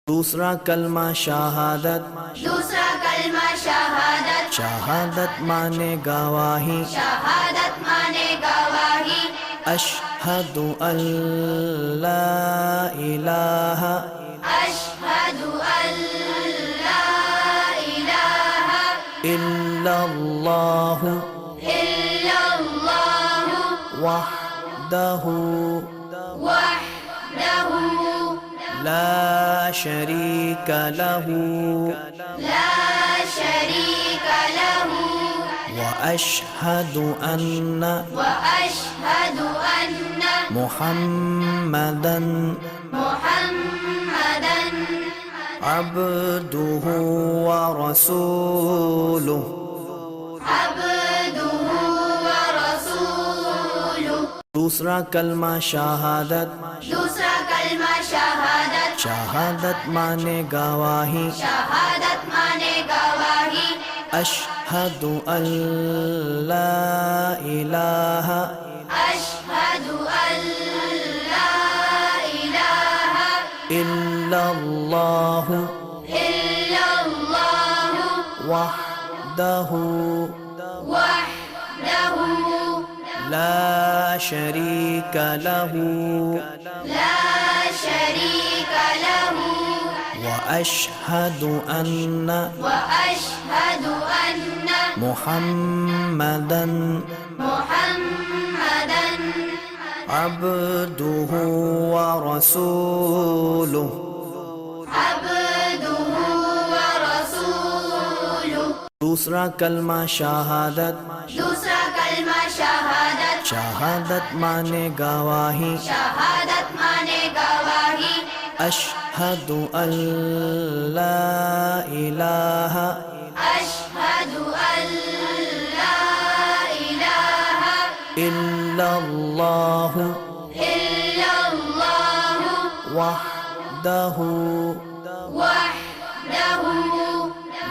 दूसरा कलमा शहादत, दूसरा कलमा शहादत, शहादत माने गवाही, शहादत माने गवाही, अशहदु अल्ला इलाहा अशहदु अल्ला इलाहा इल्लल्लाहु इल्लल्लाहु वहदहु वहदहु ला शरीक लहु ला शरीक लहु व अशहदु अन्न व अशहदु अन्न मुहम्मदन मुहम्मदन अब्दुहु व रसूलुहु। अब्दुहु व रसूलुहु। दूसरा कलमा शहादत, दूसरा कलमा शहादत, शहादत माने गवाही, शहादत माने गवाही, अशहदु अल्ला इलाहा अशहदु अल्ला इलाहा इल्लल्लाहु इल्लल्लाहु वहदहु वहदहु ला शरीक लहु ला शरीक लहु व अशहदु अन्न व अशहदु अन्न मुहम्मदन मुहम्मदन अब्दुहु व रसूलुहु। अब्दुहु व रसूलुहु। दूसरा कलमा शहादत, दूसरा कलमा शहादत, शहादत माने गवाही, शहादत माने गवाही, अशहदु अल्ला इलाहा अशहदु अल्ला इलाहा इल्लल्लाहु इल्लल्लाहु वहदहु वहदहु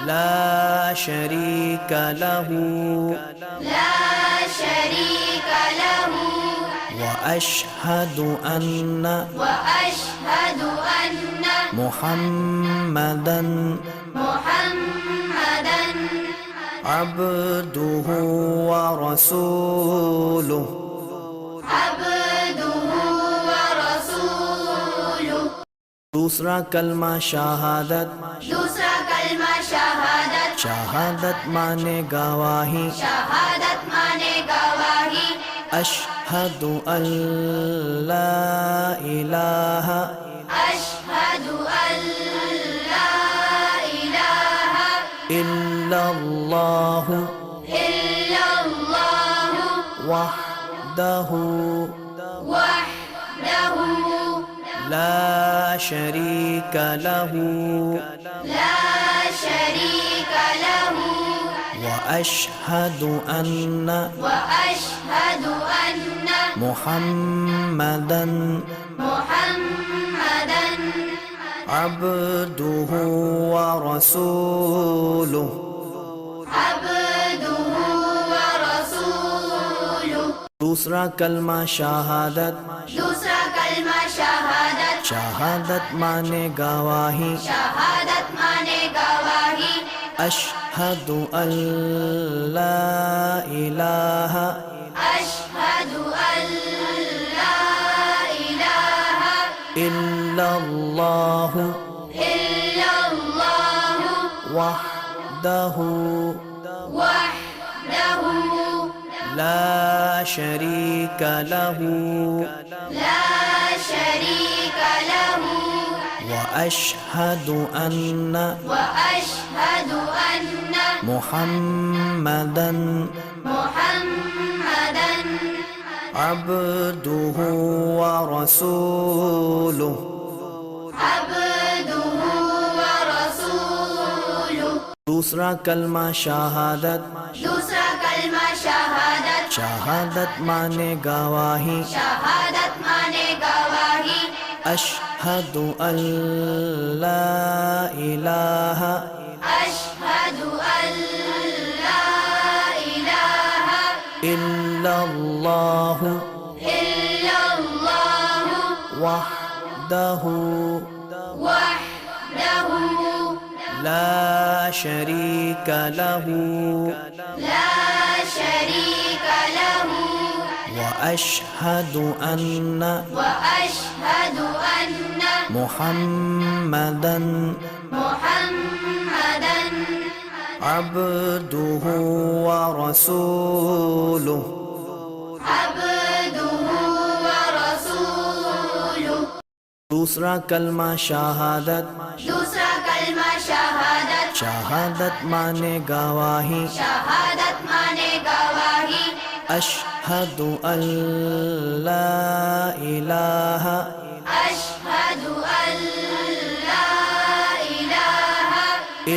ला शरीक लहु ला शरीक लहु व अशहदु अन्न व अशहदु अन्न मुहम्मदन मुहम्मदन अब्दुहु व रसूलुहु। अब्दुहु व रसूलुहु। दूसरा कलमा शहादत, दूसरा कलमा शहादत, शहादत माने गवाही, शहादत माने गवाही, अशहदु अल्ला इलाहा अशहदु अल्ला इलाहा इल्लल्लाहु इल्लल्लाहु वहदहु वहदहु ला शरीक लहु ला शरीक लहु व अशहदु अन्न व अशहदु अन्न मुहम्मदन मुहम्मदन अब्दुहु व रसूलुहु। अब्दुहु व रसूलुहु। दूसरा कलमा शहादत, दूसरा कलमा शहादत, शहादत माने गवाही, शहादत माने गवाही, अशहदु अल्ला इलाहा अशहदु अल्ला इलाहा इल्लल्लाहु इल्लल्लाहु वहदहु वहदहु ला शरीक लहु ला शरीक लहु व अशहदु अन्न व अशहदु अन्न मुहम्मदन मुहम्मदन अब्दुहु व रसूलुहु। अब्दुहु व रसूलुहु। दूसरा कलमा शहादत, दूसरा कलमा शहादत, शहादत माने गवाही, शहादत माने गवाही, अशहदु अल्ला इलाहा अशहदु अल्ला इलाहा इल्लल्लाहु इल्लल्लाहु वहदहु वहदहु لا شريك له لا شريك له وأشهد أن وأشهد أن محمدا محمدا عبده ورسوله عبده ورسوله दूसरा कलमा शहादत दूसरा कलमा शहादत शहादत माने गवाही शहादत माने गवाही अशहदु अल्ला इलाहा अशहदु अल्ला इलाहा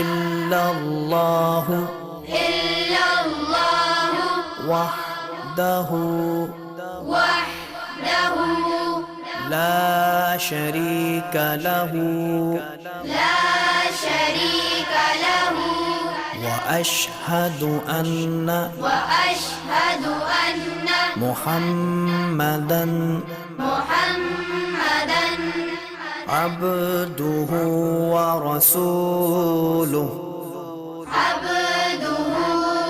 इल्लल्लाहु इल्लल्लाहु वहदहु वहदहु ला शरीक लहु ला शरीक लहु वअशहदु अन्न وأشهد أن محمدا محمدا عبده ورسوله عبده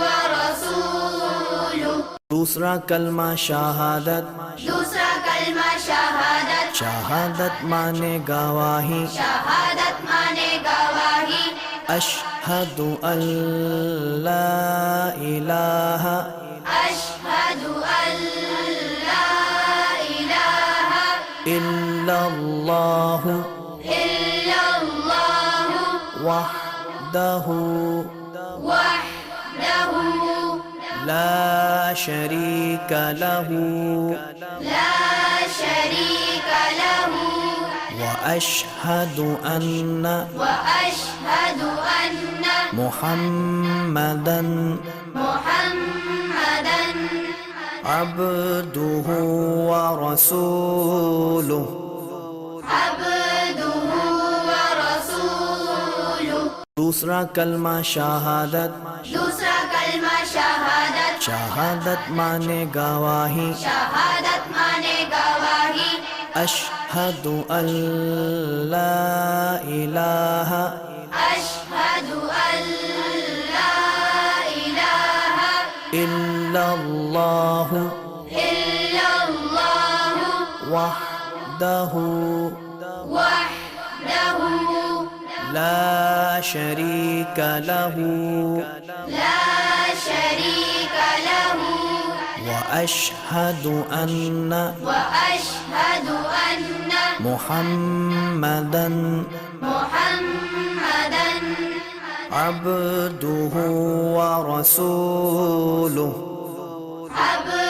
ورسوله दूसरा कलमा शहादत दूसरा कलमा शहादत शहादत माने गवाही शहादत माने गवाही अशहदु अल्ला इलाहा أشهد أن لا إله इल्लल्लाहु إلا الله वहदहु وحده لا शरीक लहु لا شريك له وأشهد أن وأشهد أن محمدا محمدا عبده ورسوله عبده ورسوله दूसरा कलमा शहादत दूसरा कलमा शहादत शहादत माने गवाही शहादत माने गवाही अशहदु अल्ला इलाहा أشهد أن لا إله इल्लल्लाहु إلا الله वहदहु وحده لا शरीक लहु لا شريك له وأشهد أن وأشهد أن محمدا محمدا عبده ورسوله عبده